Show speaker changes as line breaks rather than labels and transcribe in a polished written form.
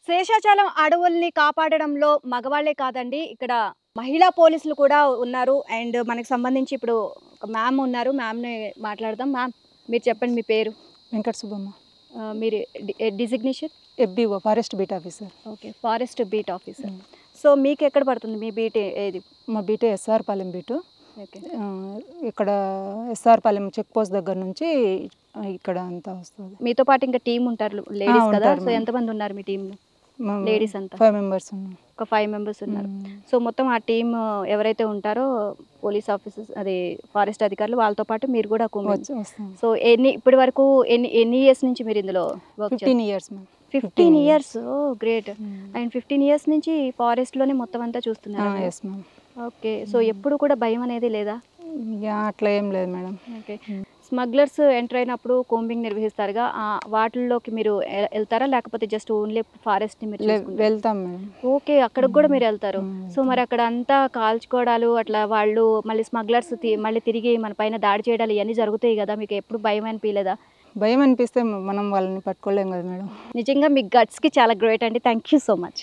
శేషాచలం అడవుల్ని కాపాడడంలో మగవాళ్లే కాదండి, ఇక్కడ మహిళా పోలీసులు కూడా ఉన్నారు. అండ్ మనకు సంబంధించి ఇప్పుడు ఒక మ్యామ్ ఉన్నారు. మ్యామ్ని మాట్లాడదాం. మ్యామ్, మీరు చెప్పండి, మీ పేరు?
వెంకట సుబ్బమ్మ.
మీరు designation?
FBO forest beat officer.
Okay, forest beat officer. So మీకు ఎక్కడ పడుతుంది మీ బీట్? ఏది?
మా బీటే SR పాలెం బీటు.
ఓకే,
ఇక్కడ SR పాలెం చెక్ పోస్ట్ దగ్గర నుంచి ఇక్కడ అంతా వస్తుంది.
మీతో పాటు ఇంకా టీం ఉంటారు, లేడీస్ కదా?
ఉంటారు
సో
మేడం.
ఎంతమంది ఉన్నారు మీ టీంలో? లేడీస్ అంతా
5 మెంబర్స్ ఉన్నాం.
ఒక 5 మెంబర్స్ ఉన్నారు. సో మొత్తం ఆ టీం ఎవరైతే ఉంటారో పోలీస్ ఆఫీసర్స్, అదే ఫారెస్ట్ అధికారులు, వాళ్ళతో పాటు మీరు కూడా
వస్తాం.
సో ఇప్పటి వరకు ఎన్ని ఇయర్స్ నుంచి మీరు ఇందులో work?
15 years ma'am.
15 years. Oh great. And 15 years నుంచి ఫారెస్ట్లోనే మొత్తం అంతా చూస్తున్నారు?
Yes ma'am.
ఓకే, సో ఎప్పుడు కూడా భయం అనేది లేదా?
అట్లా ఏం లేదు మేడం.
ఓకే, స్మగ్లర్స్ ఎంటర్ అయినప్పుడు కోంబింగ్ నిర్వహిస్తారుగా, వాటిల్లోకి మీరు వెళ్తారా, లేకపోతే జస్ట్ ఓన్లీ ఫారెస్ట్ని మీరు
వెళ్తాం మేడం.
ఓకే, అక్కడికి కూడా మీరు వెళ్తారు. సో మరి అక్కడ అంతా కాల్చుకోవడాలు, అట్లా వాళ్ళు మళ్ళీ స్మగ్లర్స్ మళ్ళీ తిరిగి మన పైన దాడి చేయడాలు ఇవన్నీ జరుగుతాయి కదా, మీకు ఎప్పుడు భయం అనిపించలేదా?
భయం అనిపిస్తే మనం వాళ్ళని పట్టుకోలేం కదా మేడం.
నిజంగా మీ గట్స్కి చాలా గ్రేట్ అండి. Thank you so much.